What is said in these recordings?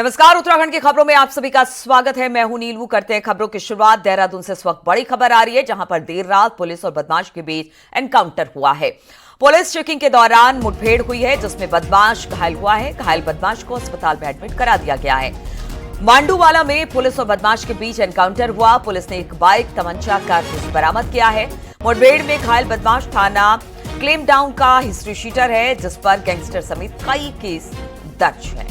नमस्कार, उत्तराखंड की खबरों में आप सभी का स्वागत है। मैं हूं नीलू। करते हैं खबरों की शुरुआत। देहरादून से इस वक्त बड़ी खबर आ रही है, जहां पर देर रात पुलिस और बदमाश के बीच एनकाउंटर हुआ है। पुलिस चेकिंग के दौरान मुठभेड़ हुई है, जिसमें बदमाश घायल हुआ है। घायल बदमाश को अस्पताल में एडमिट करा दिया गया है। मांडूवाला में पुलिस और बदमाश के बीच एनकाउंटर हुआ। पुलिस ने एक बाइक, तमंचा, कारतूस बरामद किया है। मुठभेड़ में घायल बदमाश थाना क्लेम डाउन का हिस्ट्री शीटर है, जिस पर गैंगस्टर समेत कई केस दर्ज है।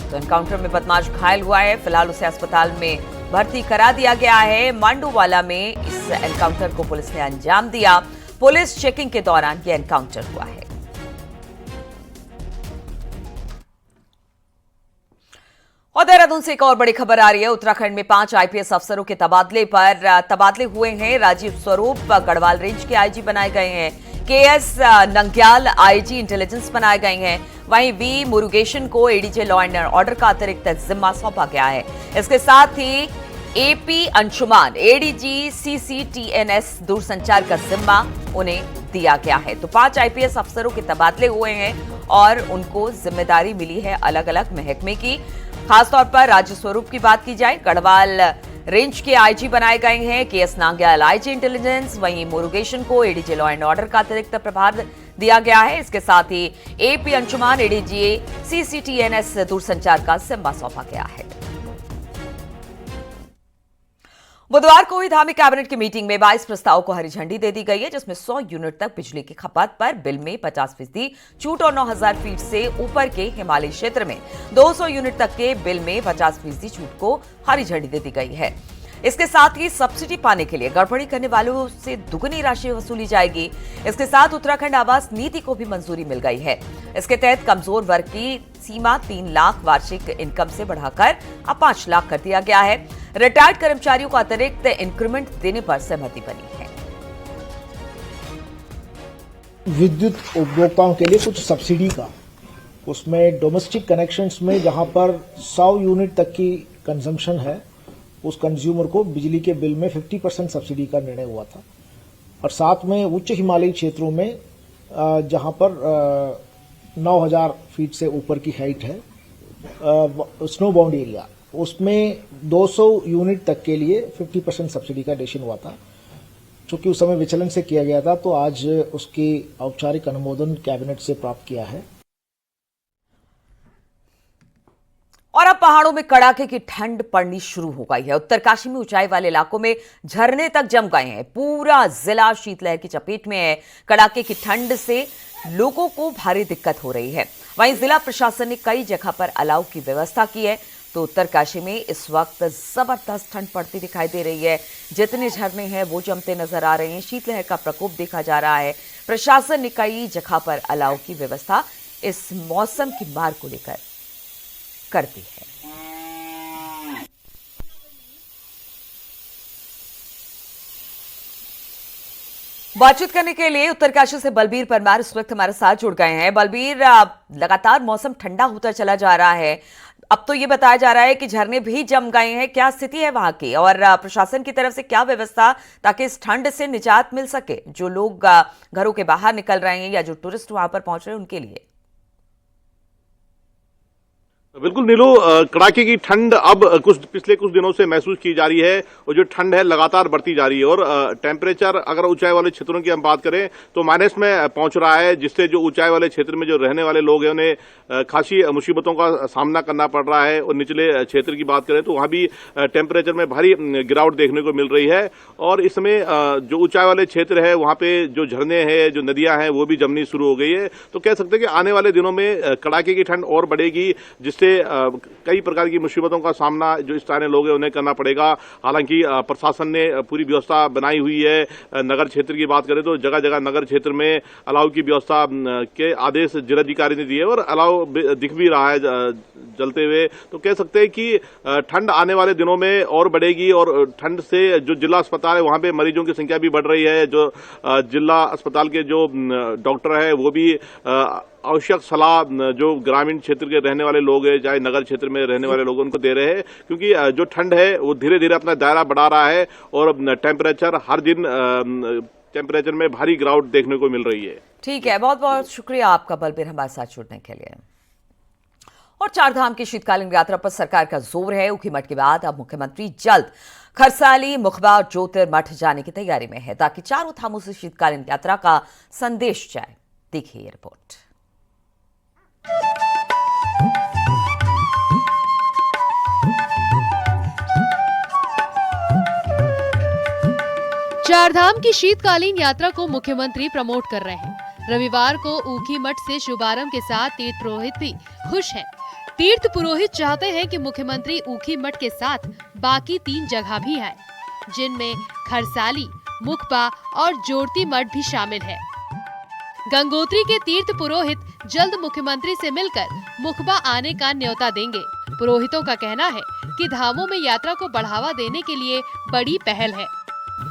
तो एनकाउंटर में बदमाश घायल हुआ है। फिलहाल उसे अस्पताल में भर्ती करा दिया गया है। मांडूवाला में इस एनकाउंटर को पुलिस ने अंजाम दिया। पुलिस चेकिंग के दौरान यह एनकाउंटर हुआ है। और देहरादून से एक और बड़ी खबर आ रही है। उत्तराखंड में 5 आईपीएस अफसरों के तबादले हुए हैं। राजीव स्वरूप गढ़वाल रेंज के आईजी बनाए गए हैं। केएस नंग्याल आईजी इंटेलिजेंस बनाए गए हैं। वहीं वी मुरुगेशन को एडीजे लॉ एंड ऑर्डर का अतिरिक्त जिम्मा सौंपा गया है। इसके साथ ही एपी अंशुमान एडीजी सीसीटीएनएस दूरसंचार का जिम्मा उन्हें दिया गया है। तो 5 आईपीएस अफसरों के तबादले हुए हैं और उनको जिम्मेदारी मिली है अलग अलग महकमे की। खासतौर पर राजीव स्वरूप की बात की जाए, गढ़वाल रेंज के आईजी बनाए गए हैं। केएस नांग्याल आईजी इंटेलिजेंस, वहीं मुरुगेशन को एडीजी लॉ एंड ऑर्डर का अतिरिक्त प्रभार दिया गया है। इसके साथ ही एपी अंशुमान एडीजी सीसीटीएनएस दूरसंचार का जिम्मा सौंपा गया है। बुधवार को हुई धामी कैबिनेट की मीटिंग में 22 प्रस्ताव को हरी झंडी दे दी गई है, जिसमें 100 यूनिट तक बिजली की खपत पर बिल में 50% छूट और 9000 फीट से ऊपर के हिमालयी क्षेत्र में 200 यूनिट तक के बिल में 50% छूट को हरी झंडी दे दी गई है। इसके साथ ही सब्सिडी पाने के लिए गड़बड़ी करने वालों से दुगनी राशि वसूली जाएगी। इसके साथ उत्तराखंड आवास नीति को भी मंजूरी मिल गई है। इसके तहत कमजोर वर्ग की सीमा 3 लाख वार्षिक इनकम से बढ़ाकर अब 5 लाख कर दिया गया है। रिटायर्ड कर्मचारियों को अतिरिक्त इंक्रीमेंट देने पर सहमति बनी है। विद्युत उपभोक्ताओं के लिए कुछ सब्सिडी का, उसमें डोमेस्टिक कनेक्शंस में जहां पर 100 यूनिट तक की कंजम्पशन है, उस कंज्यूमर को बिजली के बिल में 50% सब्सिडी का निर्णय हुआ था। और साथ में उच्च हिमालयी क्षेत्रों में जहां पर 9000 फीट से ऊपर की हाइट है, स्नो बाउंड एरिया, उसमें 200 यूनिट तक के लिए 50% सब्सिडी का डिसीजन हुआ था। चूंकि उस समय विचलन से किया गया था, तो आज उसकी औपचारिक अनुमोदन कैबिनेट से प्राप्त किया है। और अब पहाड़ों में कड़ाके की ठंड पड़नी शुरू हो गई है। उत्तरकाशी में ऊंचाई वाले इलाकों में झरने तक जम गए हैं। पूरा जिला शीतलहर की चपेट में है। कड़ाके की ठंड से लोगों को भारी दिक्कत हो रही है। वहीं जिला प्रशासन ने कई जगह पर अलाव की व्यवस्था की है। तो उत्तरकाशी में इस वक्त जबरदस्त ठंड पड़ती दिखाई दे रही है। जितने झरने हैं वो जमते नजर आ रहे हैं। शीतलहर का प्रकोप देखा जा रहा है। प्रशासन ने कई जगह पर अलाव की व्यवस्था इस मौसम की मार को लेकर करती है। बातचीत करने के लिए उत्तरकाशी से बलबीर परमार इस वक्त हमारे साथ जुड़ गए हैं। बलबीर, लगातार मौसम ठंडा होता चला जा रहा है। अब तो ये बताया जा रहा है कि झरने भी जम गए हैं। क्या स्थिति है वहां की, और प्रशासन की तरफ से क्या व्यवस्था ताकि इस ठंड से निजात मिल सके जो लोग घरों के बाहर निकल रहे हैं या जो टूरिस्ट वहां पर पहुंच रहे हैं उनके लिए? बिल्कुल नीलू, कड़ाके की ठंड अब पिछले कुछ दिनों से महसूस की जा रही है और जो ठंड है लगातार बढ़ती जा रही है। और टेम्परेचर अगर ऊंचाई वाले क्षेत्रों की हम बात करें तो माइनस में पहुंच रहा है, जिससे जो ऊंचाई वाले क्षेत्र में जो रहने वाले लोग हैं उन्हें खासी मुसीबतों का सामना करना पड़ रहा है। और निचले क्षेत्र की बात करें तो वहां भी टेम्परेचर में भारी गिरावट देखने को मिल रही है। और इस समय जो ऊंचाई वाले क्षेत्र है वहां पे जो झरने हैं, जो नदियां हैं, वो भी जमनी शुरू हो गई है। तो कह सकते हैं कि आने वाले दिनों में कड़ाके की ठंड और बढ़ेगी, जिससे कई प्रकार की मुसीबतों का सामना जो स्थानीय लोग हैं उन्हें करना पड़ेगा। हालांकि प्रशासन ने पूरी व्यवस्था बनाई हुई है। नगर क्षेत्र की बात करें तो जगह जगह नगर क्षेत्र में अलाव की व्यवस्था के आदेश जिलाधिकारी ने दिए और अलाव दिख भी रहा है जलते हुए। तो कह सकते हैं कि ठंड आने वाले दिनों में और बढ़ेगी और ठंड से जो जिला अस्पताल है वहां पे मरीजों की संख्या भी बढ़ रही है। जो जिला अस्पताल के जो डॉक्टर है वो भी आवश्यक सलाह जो ग्रामीण क्षेत्र के रहने वाले लोग हैं, चाहे नगर क्षेत्र में रहने वाले लोग, उनको दे रहे हैं, क्योंकि जो ठंड है वो धीरे धीरे अपना दायरा बढ़ा रहा है और टेम्परेचर हर दिन टेम्परेचर में भारी गिरावट देखने को मिल रही है। ठीक है, बहुत बहुत शुक्रिया आपका बलबीर हमारे साथ जुड़ने के लिए। और चारधाम की शीतकालीन यात्रा पर सरकार का जोर है। ऊखीमठ के बाद अब मुख्यमंत्री जल्द खरसाली, मुखबा और ज्योतिर्मठ जाने की तैयारी में है ताकि चारों धामों से शीतकालीन यात्रा का संदेश जाए। देखिए ये रिपोर्ट। चारधाम की शीतकालीन यात्रा को मुख्यमंत्री प्रमोट कर रहे हैं। रविवार को ऊखीमठ से शुभारंभ के साथ तीर्थ पुरोहित भी खुश हैं। तीर्थ पुरोहित चाहते हैं कि मुख्यमंत्री ऊखीमठ के साथ बाकी 3 जगह भी आए, जिनमें खरसाली, मुखबा और ज्योतिर्मठ भी शामिल है। गंगोत्री के तीर्थ पुरोहित जल्द मुख्यमंत्री से मिलकर मुखबा आने का न्योता देंगे। पुरोहितों का कहना है कि धामों में यात्रा को बढ़ावा देने के लिए बड़ी पहल है।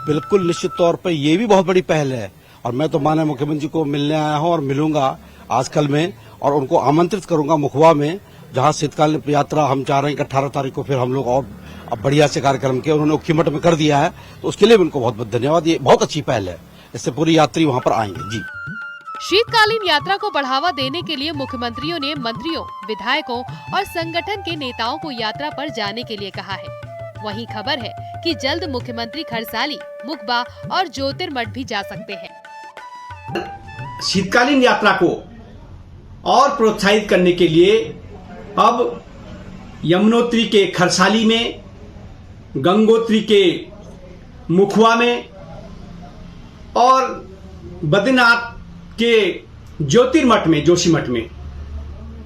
बिल्कुल निश्चित तौर पर ये भी बहुत बड़ी पहल है और मैं तो माननीय मुख्यमंत्री को मिलने आया हूँ और मिलूंगा आजकल में और उनको आमंत्रित करूंगा मुखबा में, जहाँ शीतकालीन यात्रा हम चाह रहे हैं कि 18 तारीख को फिर हम लोग और बढ़िया से कार्यक्रम के उन्होंने ऊखीमठ में कर दिया है, तो उसके लिए भी उनको बहुत बहुत धन्यवाद। ये बहुत अच्छी पहल है, इससे पूरी यात्री वहाँ पर आएंगे। जी, शीतकालीन यात्रा को बढ़ावा देने के लिए मुख्यमंत्रियों ने मंत्रियों, विधायकों और संगठन के नेताओं को यात्रा पर जाने के लिए कहा है। वहीं खबर है कि जल्द मुख्यमंत्री खरसाली, मुखबा और ज्योतिर्मठ भी जा सकते हैं। शीतकालीन यात्रा को और प्रोत्साहित करने के लिए अब यमुनोत्री के खरसाली में, गंगोत्री के मुखबा में और बद्रीनाथ के ज्योतिर्मठ में, जोशीमठ में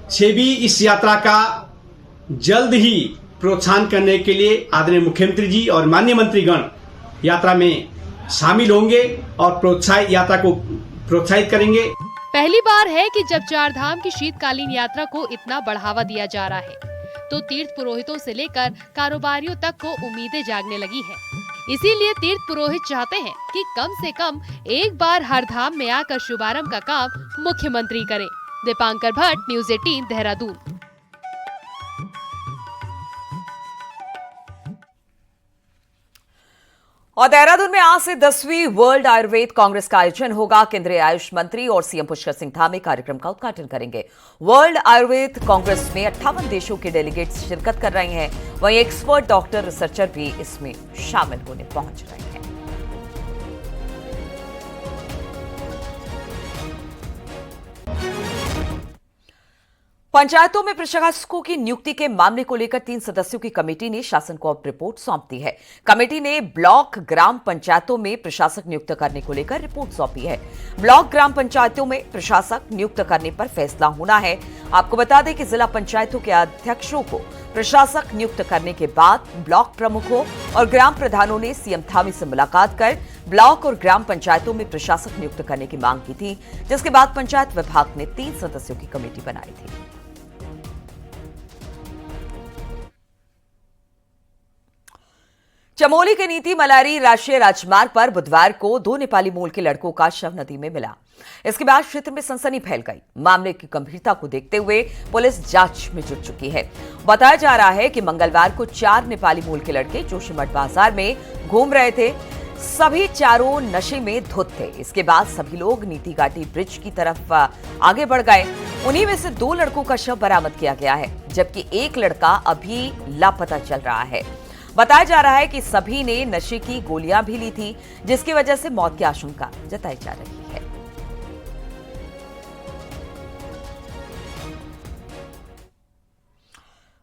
से भी इस यात्रा का जल्द ही प्रोत्साहन करने के लिए आदरणीय मुख्यमंत्री जी और माननीय मंत्रीगण यात्रा में शामिल होंगे और यात्रा को प्रोत्साहित करेंगे। पहली बार है कि जब चारधाम की शीतकालीन यात्रा को इतना बढ़ावा दिया जा रहा है, तो तीर्थ पुरोहितों से लेकर कारोबारियों तक को उम्मीदें जागने लगी है। इसीलिए तीर्थ पुरोहित चाहते हैं कि कम से कम एक बार हर धाम में आकर शुभारंभ का काम मुख्यमंत्री करें। दीपांकर भट्ट, न्यूज़ 18, देहरादून। और देहरादून में आज से 10वीं वर्ल्ड आयुर्वेद कांग्रेस का आयोजन होगा। केंद्रीय आयुष मंत्री और सीएम पुष्कर सिंह धामी कार्यक्रम का उद्घाटन करेंगे। वर्ल्ड आयुर्वेद कांग्रेस में 58 देशों के डेलीगेट्स शिरकत कर रहे हैं। वहीं एक्सपर्ट, डॉक्टर, रिसर्चर भी इसमें शामिल होने पहुंच रहे हैं। पंचायतों में प्रशासकों की नियुक्ति के मामले को लेकर 3 सदस्यों की कमेटी ने शासन को अब रिपोर्ट सौंप दी है। कमेटी ने ब्लॉक ग्राम पंचायतों में प्रशासक नियुक्त करने को लेकर रिपोर्ट सौंपी है। ब्लॉक ग्राम पंचायतों में प्रशासक नियुक्त करने पर फैसला होना है। आपको बता दें कि जिला पंचायतों के अध्यक्षों को प्रशासक नियुक्त करने के बाद ब्लॉक प्रमुखों और ग्राम प्रधानों ने सीएम धामी से मुलाकात कर ब्लॉक और ग्राम पंचायतों में प्रशासक नियुक्त करने की मांग की थी, जिसके बाद पंचायत विभाग ने 3 सदस्यों की कमेटी बनाई थी। चमोली के नीति मलारी राष्ट्रीय राजमार्ग पर बुधवार को 2 नेपाली मूल के लड़कों का शव नदी में मिला। इसके बाद क्षेत्र में सनसनी फैल गई। मामले की गंभीरता को देखते हुए पुलिस जांच में जुट चुकी है। बताया जा रहा है कि मंगलवार को 4 नेपाली मूल के लड़के जोशीमठ बाजार में घूम रहे थे। सभी चारों नशे में धुत थे। इसके बाद सभी लोग नीति घाटी ब्रिज की तरफ आगे बढ़ गए। उन्हीं में से 2 लड़कों का शव बरामद किया गया है, जबकि एक लड़का अभी लापता चल रहा है। बताया जा रहा है कि सभी ने नशे की गोलियां भी ली थी, जिसकी वजह से मौत की आशंका जताई जा रही है।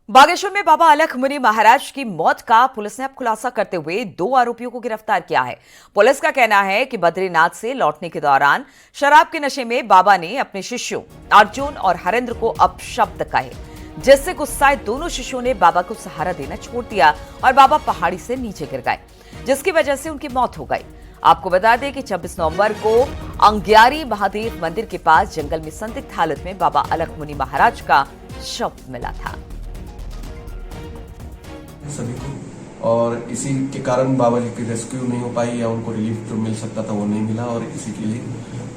बागेश्वर में बाबा अलख मुनि महाराज की मौत का पुलिस ने अब खुलासा करते हुए 2 आरोपियों को गिरफ्तार किया है। पुलिस का कहना है कि बद्रीनाथ से लौटने के दौरान शराब के नशे में बाबा ने अपने शिष्यों अर्जुन और हरेंद्र को अपशब्द कहे, जिससे गुस्साए दोनों शिष्यों ने बाबा को सहारा देना छोड़ दिया और बाबा पहाड़ी से नीचे गिर गए, जिसकी वजह से उनकी मौत हो गई। आपको बता दें कि 26 नवंबर को अंग्यारी महादेव मंदिर के पास जंगल में संदिग्ध हालत में बाबा अलख मुनि महाराज का शव मिला था। सभी को, और इसी के कारण बाबा जी की रेस्क्यू नहीं हो पाई या उनको रिलीफ जो मिल सकता था वो नहीं मिला, और इसी के लिए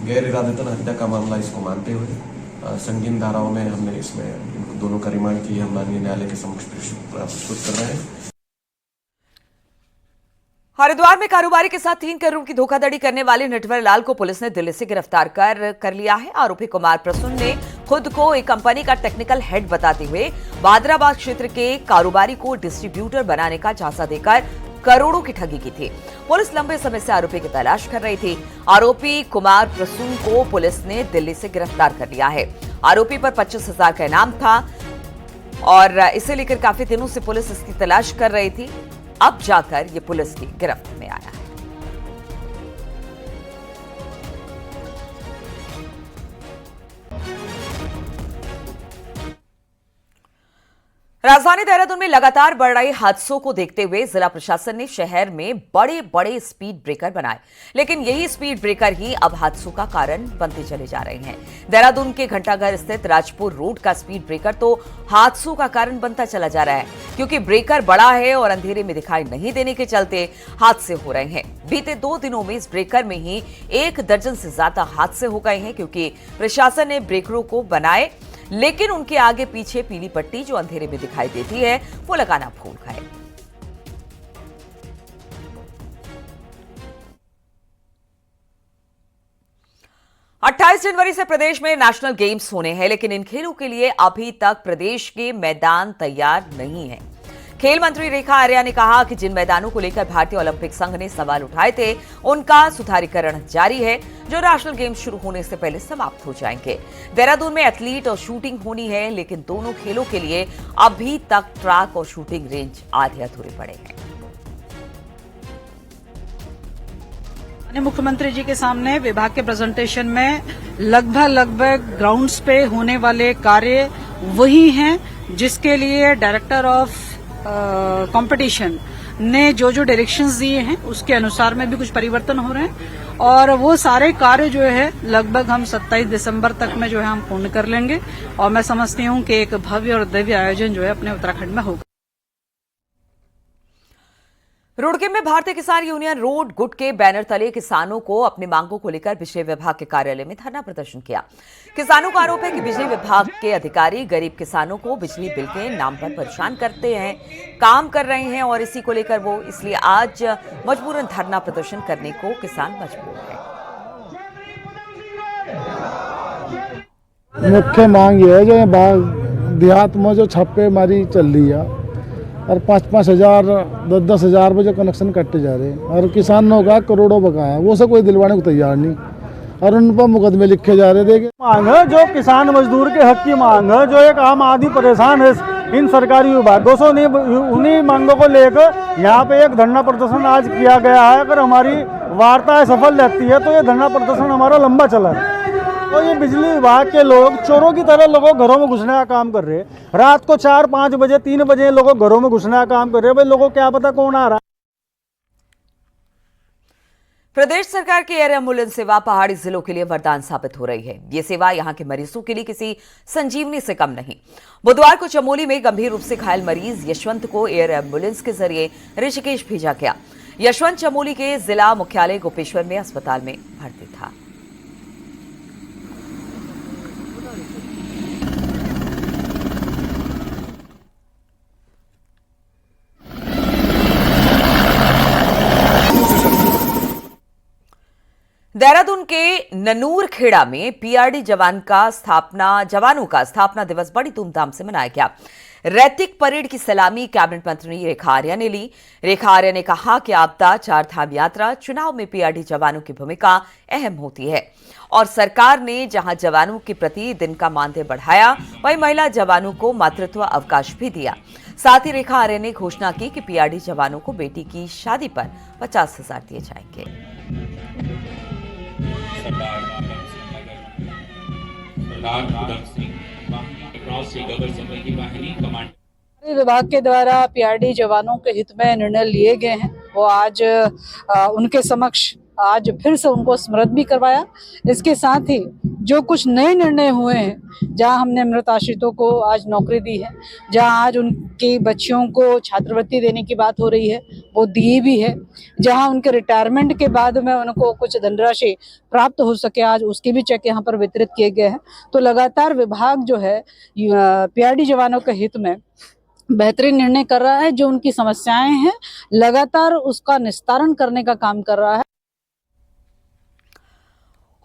गैर इरादतन हत्या का मामला इसको मानते हुए संगीन धाराओं में हमने इसमें दोनों का रिमांड के लिए हम माननीय न्यायालय के समक्ष प्रस्तुत कर रहे हैं। हरिद्वार में कारोबारी के साथ 3 करोड़ की धोखाधड़ी करने वाले नटवर लाल को पुलिस ने दिल्ली से गिरफ्तार कर लिया है। आरोपी कुमार प्रसून ने खुद को एक कंपनी का टेक्निकल हेड बताते हुए बादराबाद क्षेत्र के कारोबारी को डिस्ट्रीब्यूटर बनाने का झांसा देकर करोड़ों की ठगी की थी। पुलिस लंबे समय से आरोपी की तलाश कर रही थी। आरोपी कुमार प्रसून को पुलिस ने दिल्ली से गिरफ्तार कर लिया है। आरोपी पर 25,000 का इनाम था और इसे लेकर काफी दिनों से पुलिस इसकी तलाश कर रही थी। अब जाकर ये पुलिस की गिरफ्त में आया है। राजधानी देहरादून में लगातार बढ़ रहे हादसों को देखते हुए जिला प्रशासन ने शहर में बड़े बड़े स्पीड ब्रेकर बनाए, लेकिन यही स्पीड ब्रेकर ही अब हादसों का कारण बनते चले जा रहे हैं। देहरादून के घंटाघर स्थित राजपुर रोड का स्पीड ब्रेकर तो हादसों का कारण बनता चला जा रहा है, क्योंकि ब्रेकर बड़ा है और अंधेरे में दिखाई नहीं देने के चलते हादसे हो रहे हैं। बीते 2 दिनों में इस ब्रेकर में ही 1 दर्जन से ज्यादा हादसे हो गए हैं, क्योंकि प्रशासन ने ब्रेकरों को बनाए, लेकिन उनके आगे पीछे पीली पट्टी जो अंधेरे में दिखाई देती है वो लगाना भूल गए। अट्ठाईस जनवरी से प्रदेश में नेशनल गेम्स होने हैं, लेकिन इन खेलों के लिए अभी तक प्रदेश के मैदान तैयार नहीं है। खेल मंत्री रेखा आर्या ने कहा कि जिन मैदानों को लेकर भारतीय ओलंपिक संघ ने सवाल उठाए थे उनका सुधारीकरण जारी है, जो नेशनल गेम्स शुरू होने से पहले समाप्त हो जाएंगे। देहरादून में एथलीट और शूटिंग होनी है, लेकिन दोनों खेलों के लिए अभी तक ट्रैक और शूटिंग रेंज आधे अधूरे पड़े हैं। मुख्यमंत्री जी के सामने विभाग के प्रेजेंटेशन में लगभग ग्राउंड्स पे होने वाले कार्य वही हैं जिसके लिए डायरेक्टर ऑफ कंपटीशन ने जो डायरेक्शंस दिए हैं उसके अनुसार में भी कुछ परिवर्तन हो रहे हैं, और वो सारे कार्य जो है लगभग हम 27 दिसंबर तक में जो है हम पूर्ण कर लेंगे, और मैं समझती हूँ कि एक भव्य और दिव्य आयोजन जो है अपने उत्तराखंड में होगा। रुड़की में भारतीय किसान यूनियन रोड गुट के बैनर तले किसानों को अपनी मांगों को लेकर बिजली विभाग के कार्यालय में धरना प्रदर्शन किया। किसानों का आरोप है कि बिजली विभाग के अधिकारी गरीब किसानों को बिजली बिल के नाम पर परेशान करते हैं, काम कर रहे हैं, और इसी को लेकर वो इसलिए आज मजबूरन धरना प्रदर्शन करने को किसान मजबूर है। मुख्य मांग ये है जो देहात में जो छापेमारी चल रही है और 5-5 हजार 10-10 हजार में जो कनेक्शन काटे जा रहे हैं और किसानों का करोड़ों बकाया है, वो सब कोई दिलवाने को तैयार नहीं, और उन पर मुकदमे लिखे जा रहे। देखिए मांग है जो किसान मजदूर के हक की मांग है, जो एक आम आदमी परेशान है इन सरकारी विभागों से, उन्हीं मांगों को लेकर यहाँ पे एक धरना प्रदर्शन आज किया गया है। अगर हमारी वार्ता सफल रहती है तो ये धरना प्रदर्शन हमारा लंबा चला है। तो ये बिजली विभाग के लोग चोरों की तरह लोगों घरों में घुसने का काम कर रहे हैं। रात को 4-5 बजे 3 बजे लोगों घरों में घुसने का काम कर रहे हैं। भाई लोगों को क्या पता कौन आ रहा है। प्रदेश सरकार की एयर एम्बुलेंस सेवा पहाड़ी जिलों के लिए वरदान साबित हो रही है। ये सेवा यहां के मरीजों के लिए किसी संजीवनी से कम नहीं। बुधवार को चमोली में गंभीर रूप से घायल मरीज यशवंत को एयर एम्बुलेंस के जरिए ऋषिकेश भेजा गया। यशवंत चमोली के जिला मुख्यालय गोपेश्वर में अस्पताल में भर्ती था। देहरादून के ननूर खेड़ा में पीआरडी जवानों का स्थापना दिवस बड़ी धूमधाम से मनाया गया। रैतिक परेड की सलामी कैबिनेट मंत्री रेखा आर्या ने ली। रेखा आर्या ने कहा कि आपदा, 4 धाम यात्रा, चुनाव में पीआरडी जवानों की भूमिका अहम होती है, और सरकार ने जहां जवानों के प्रति दिन का मानदेय बढ़ाया, वहीं महिला जवानों को मातृत्व अवकाश भी दिया। साथ ही रेखा आर्या ने घोषणा की कि पीआरडी जवानों को बेटी की शादी पर 50,000 दिए जाएंगे। विभाग के द्वारा पीआरडी जवानों के हित में निर्णय लिए गए हैं, वो आज उनके समक्ष आज फिर से उनको स्मृत भी करवाया। इसके साथ ही जो कुछ नए निर्णय हुए हैं, जहां हमने मृत आश्रितों को आज नौकरी दी है, जहां आज उनकी बच्चियों को छात्रवृत्ति देने की बात हो रही है, वो दी भी है। जहां उनके रिटायरमेंट के बाद में उनको कुछ धनराशि प्राप्त हो सके, आज उसके भी चेक यहाँ पर वितरित किए गए हैं। तो लगातार विभाग जो है पीआरडी जवानों के हित में बेहतरीन निर्णय कर रहा है। जो उनकी समस्याएं हैं लगातार उसका निस्तारण करने का काम कर रहा है।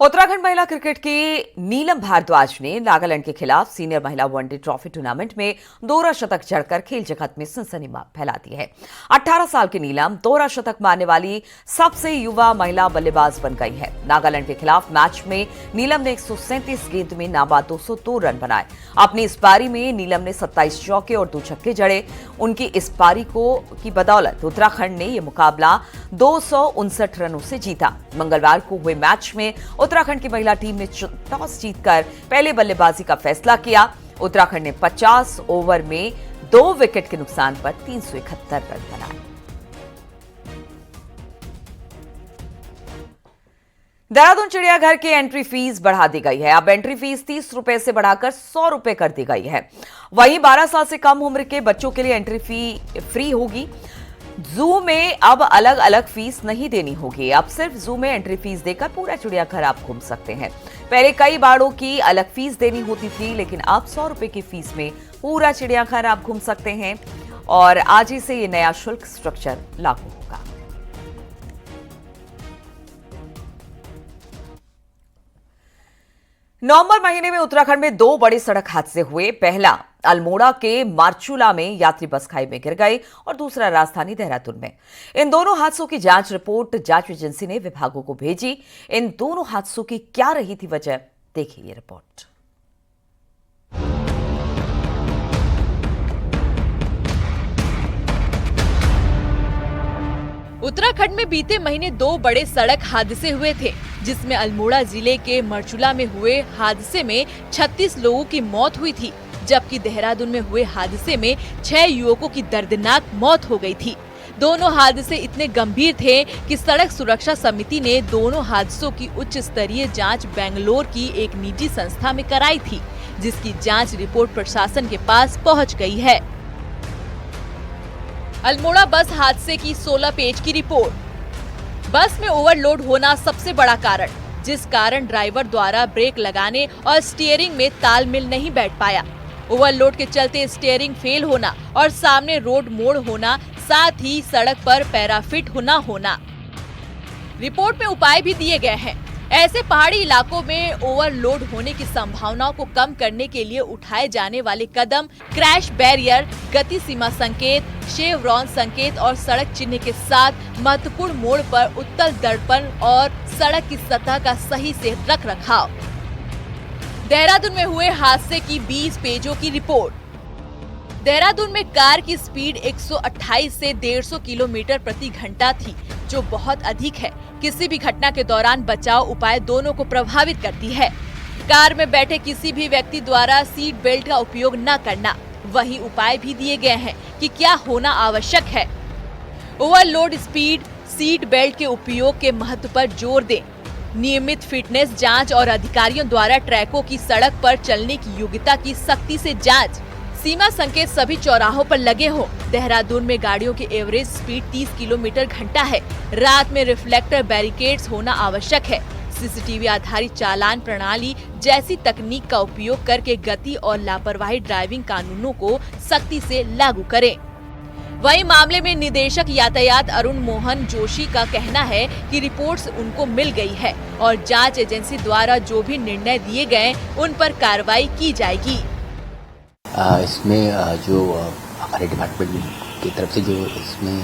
उत्तराखंड महिला क्रिकेट की नीलम भारद्वाज ने नागालैंड के खिलाफ सीनियर महिला वनडे ट्रॉफी टूर्नामेंट में दोहरा शतक जड़कर खेल जगत में सनसनी फैला दी है। 18 साल की नीलम दोहरा शतक मारने वाली सबसे युवा महिला बल्लेबाज बन गई है। नागालैंड के खिलाफ मैच में नीलम ने 137 गेंद में नाबाद 202 रन बनाए। अपनी इस पारी में नीलम ने 27 चौके और 2 छक्के जड़े। उनकी इस पारी की बदौलत उत्तराखंड ने यह मुकाबला 259 रनों से जीता। मंगलवार को हुए मैच में उत्तराखंड की महिला टीम ने टॉस जीतकर पहले बल्लेबाजी का फैसला किया। उत्तराखंड ने 50 ओवर में 2 विकेट के नुकसान पर 371 रन बनाए। देहरादून चिड़ियाघर की एंट्री फीस बढ़ा दी गई है। अब एंट्री फीस 30 रुपए से बढ़ाकर 100 रुपए कर दी गई है। वहीं 12 साल से कम उम्र के बच्चों के लिए एंट्री फी फ्री होगी। जू में अब अलग अलग फीस नहीं देनी होगी। अब सिर्फ जू में एंट्री फीस देकर पूरा चिड़ियाघर आप घूम सकते हैं। पहले कई बाड़ों की अलग फीस देनी होती थी, लेकिन अब 100 रुपए की फीस में पूरा चिड़ियाघर आप घूम सकते हैं और आज ही से ये नया शुल्क स्ट्रक्चर लागू होगा। नवंबर महीने में उत्तराखंड में 2 बड़े सड़क हादसे हुए। पहला अल्मोड़ा के मारचूला में यात्री बस खाई में गिर गई और दूसरा राजधानी देहरादून में। इन दोनों हादसों की जांच रिपोर्ट जांच एजेंसी ने विभागों को भेजी। इन दोनों हादसों की क्या रही थी वजह, देखिए ये रिपोर्ट। उत्तराखंड में बीते महीने 2 बड़े सड़क हादसे हुए थे, जिसमें अल्मोड़ा जिले के मरचूला में हुए हादसे में 36 लोगों की मौत हुई थी, जबकि देहरादून में हुए हादसे में 6 युवकों की दर्दनाक मौत हो गई थी। दोनों हादसे इतने गंभीर थे कि सड़क सुरक्षा समिति ने दोनों हादसों की उच्च स्तरीय जांच बेंगलोर की एक निजी संस्था में कराई थी, जिसकी जांच रिपोर्ट प्रशासन के पास पहुंच गई है। अल्मोड़ा बस हादसे की 16 पेज की रिपोर्ट। बस में ओवरलोड होना सबसे बड़ा कारण, जिस कारण ड्राइवर द्वारा ब्रेक लगाने और स्टीयरिंग में तालमेल नहीं बैठ पाया। ओवरलोड के चलते स्टीयरिंग फेल होना और सामने रोड मोड़ होना, साथ ही सड़क पर पैराफिट होना। रिपोर्ट में उपाय भी दिए गए हैं। ऐसे पहाड़ी इलाकों में ओवरलोड होने की संभावनाओं को कम करने के लिए उठाए जाने वाले कदम क्रैश बैरियर, गति सीमा संकेत, शेवरॉन संकेत और सड़क चिन्ह के साथ महत्वपूर्ण मोड़ पर उत्तल दर्पण और सड़क की सतह का सही से रखरखाव। देहरादून में हुए हादसे की 20 पेजों की रिपोर्ट। देहरादून में कार की स्पीड 128 से 150 किलोमीटर प्रति घंटा थी, जो बहुत अधिक है। किसी भी घटना के दौरान बचाव उपाय दोनों को प्रभावित करती है। कार में बैठे किसी भी व्यक्ति द्वारा सीट बेल्ट का उपयोग न करना। वही उपाय भी दिए गए हैं कि क्या होना आवश्यक है। ओवरलोड स्पीड, सीट बेल्ट के उपयोग के महत्व पर जोर दें। नियमित फिटनेस जांच और अधिकारियों द्वारा ट्रैकों की सड़क पर चलने की योग्यता की सख्ती से जांच। सीमा संकेत सभी चौराहों पर लगे हो। देहरादून में गाड़ियों की एवरेज स्पीड 30 किलोमीटर घंटा है। रात में रिफ्लेक्टर बैरिकेड्स होना आवश्यक है। सीसीटीवी आधारित चालान प्रणाली जैसी तकनीक का उपयोग करके गति और लापरवाही ड्राइविंग कानूनों को सख्ती से लागू करें। वहीं मामले में निदेशक यातायात अरुण मोहन जोशी का कहना है कि रिपोर्ट्स उनको मिल गई है और जांच एजेंसी द्वारा जो भी निर्णय दिए गए उन पर कार्रवाई की जाएगी। इसमें जो हमारे डिपार्टमेंट की तरफ से जो इसमें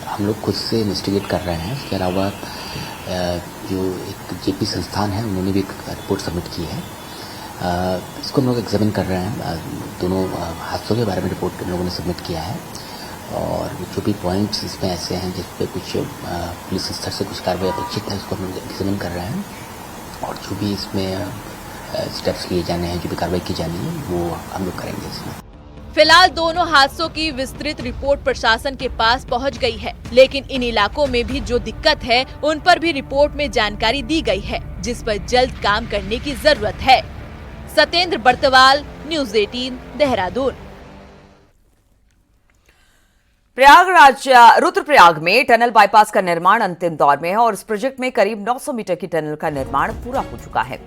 हम लोग खुद से इन्वेस्टिगेट कर रहे हैं। इसके अलावा जो एक जेपी संस्थान है, उन्होंने भी एक रिपोर्ट सबमिट की है। इसको हम लोग एग्जामिन कर रहे हैं। दोनों हादसों के बारे में रिपोर्ट हम लोगों ने सबमिट किया है और जो भी पॉइंट्स इसमें ऐसे हैं जिस पे कुछ पुलिस स्तर से कुछ कार्रवाई अपेक्षित है, उसको हम लोग एग्जामिन कर रहे हैं और जो भी इसमें स्टेप्स लिए जाने हैं, जो भी कार्रवाई की जानी है, वो हम लोग करेंगे इसमें। फिलहाल दोनों हादसों की विस्तृत रिपोर्ट प्रशासन के पास पहुंच गई है, लेकिन इन इलाकों में भी जो दिक्कत है उन पर भी रिपोर्ट में जानकारी दी गई है, जिस पर जल्द काम करने की जरूरत है। सत्येंद्र बर्तवाल, न्यूज़ 18, देहरादून। प्रयागराज रुद्रप्रयाग में टनल बाईपास का निर्माण अंतिम दौर में है और इस प्रोजेक्ट में करीब 900 मीटर की टनल का निर्माण पूरा हो चुका है।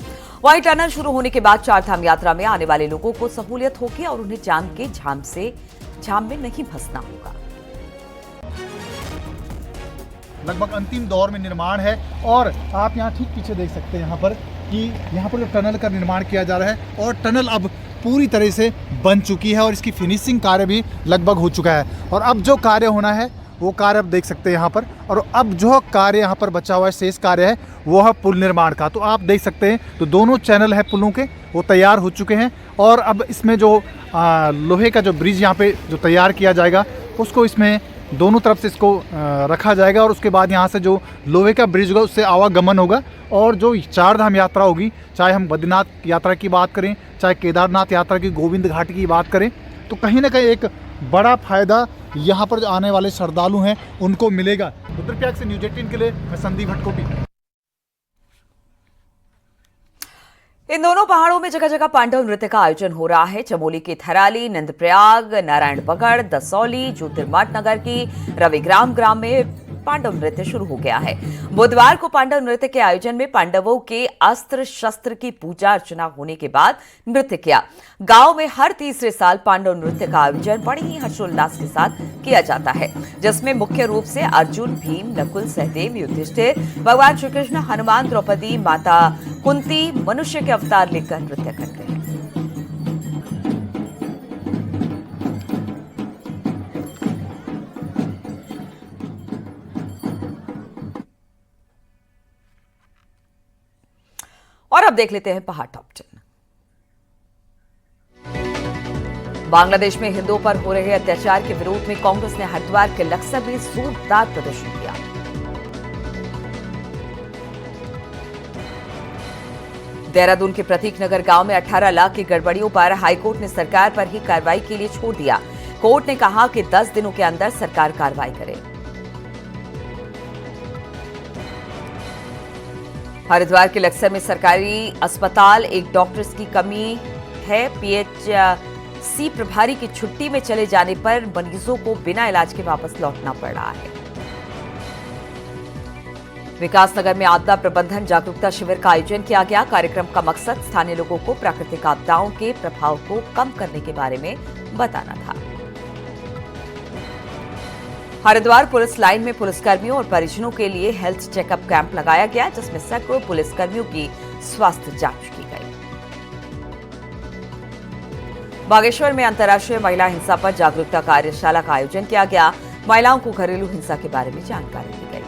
वहीं टनल शुरू होने के बाद चारधाम यात्रा में आने वाले लोगों को सहूलियत होगी और उन्हें जाम के झाम से जाम में नहीं फंसना होगा। लगभग अंतिम दौर में निर्माण है और आप यहाँ ठीक पीछे देख सकते हैं यहाँ पर कि यहाँ पर जो टनल का निर्माण किया जा रहा है और टनल अब पूरी तरह से बन चुकी है और इसकी फिनिशिंग कार्य भी लगभग हो चुका है। और अब जो कार्य होना है वो कार्य आप देख सकते हैं यहाँ पर, और अब जो कार्य यहाँ पर बचा हुआ है, शेष कार्य है, वो है पुल निर्माण का। तो आप देख सकते हैं तो दोनों चैनल है पुलों के वो तैयार हो चुके हैं और अब इसमें जो लोहे का जो ब्रिज यहाँ पे जो तैयार किया जाएगा उसको इसमें दोनों तरफ से इसको रखा जाएगा और उसके बाद यहाँ से जो लोहे का ब्रिज होगा उससे आवागमन होगा। और जो 4 धाम यात्रा होगी, चाहे हम बद्रीनाथ यात्रा की बात करें, चाहे केदारनाथ यात्रा की गोविंद घाट की बात करें, तो कहीं ना कहीं एक बड़ा फायदा यहाँ पर जो आने वाले श्रद्धालु हैं उनको मिलेगा। रुद्रप्रयाग से न्यूज 18 के लिए मैं संदीप भटकोटी। इन दोनों पहाड़ों में जगह जगह पांडव नृत्य का आयोजन हो रहा है। चमोली की थराली, नंदप्रयाग, नारायणबगड़, दसौली, ज्योतिर्मठ नगर की रविग्राम ग्राम में पांडव नृत्य शुरू हो गया है। बुधवार को पांडव नृत्य के आयोजन में पांडवों के अस्त्र शस्त्र की पूजा अर्चना होने के बाद नृत्य किया। गांव में हर तीसरे साल पांडव नृत्य का आयोजन बड़े ही हर्षोल्लास के साथ किया जाता है, जिसमें मुख्य रूप से अर्जुन, भीम, नकुल, सहदेव, युधिष्ठिर, भगवान श्री कृष्ण, हनुमान, द्रौपदी, माता कुंती मनुष्य के अवतार लेकर नृत्य करते हैं। और अब देख लेते हैं पहाड़ टॉप 10। बांग्लादेश में हिंदुओं पर हो रहे अत्याचार के विरोध में कांग्रेस ने हरिद्वार के लक्सर में जोरदार प्रदर्शन किया। देहरादून के प्रतीक नगर गांव में 18 लाख की गड़बड़ियों पर हाईकोर्ट ने सरकार पर ही कार्रवाई के लिए छोड़ दिया। कोर्ट ने कहा कि 10 दिनों के अंदर सरकार कार्रवाई करे। हरिद्वार के लक्सर में सरकारी अस्पताल, एक डॉक्टर की कमी है। पीएचसी प्रभारी की छुट्टी में चले जाने पर मरीजों को बिना इलाज के वापस लौटना पड़ रहा है। विकासनगर में आपदा प्रबंधन जागरूकता शिविर का आयोजन किया गया। कार्यक्रम का मकसद स्थानीय लोगों को प्राकृतिक आपदाओं के प्रभाव को कम करने के बारे में बताना था। हरिद्वार पुलिस लाइन में पुलिसकर्मियों और परिजनों के लिए हेल्थ चेकअप कैंप लगाया गया, जिसमें सैकड़ों पुलिसकर्मियों की स्वास्थ्य जांच की गई। बागेश्वर में अंतर्राष्ट्रीय महिला हिंसा पर जागरूकता कार्यशाला का आयोजन किया गया। महिलाओं को घरेलू हिंसा के बारे में जानकारी दी गई।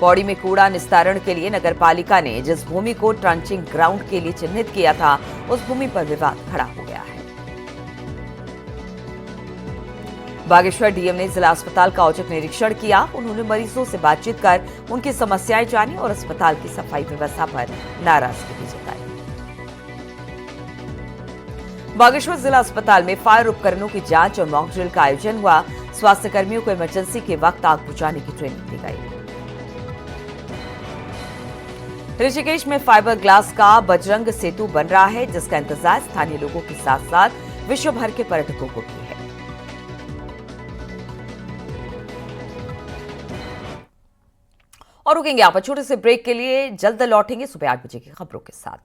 पौड़ी में कूड़ा निस्तारण के लिए नगरपालिका ने जिस भूमि को ट्रंचिंग ग्राउंड के लिए चिन्हित किया था, उस भूमि पर विवाद खड़ा हो गया है। बागेश्वर डीएम ने जिला अस्पताल का औचक निरीक्षण किया। उन्होंने मरीजों से बातचीत कर उनकी समस्याएं जानी और अस्पताल की सफाई व्यवस्था पर नाराजगी भी जताई। बागेश्वर जिला अस्पताल में फायर उपकरणों की जांच और मॉक ड्रिल का आयोजन हुआ। स्वास्थ्य कर्मियों को इमरजेंसी के वक्त आग बुझाने की ट्रेनिंग दी गई। ऋषिकेश में फाइबर ग्लास का बजरंग सेतु बन रहा है, जिसका इंतजार स्थानीय लोगों के साथ साथ विश्व भर के पर्यटकों को भी है। और रुकेंगे आप छोटे से ब्रेक के लिए, जल्द लौटेंगे सुबह 8 बजे की खबरों के साथ।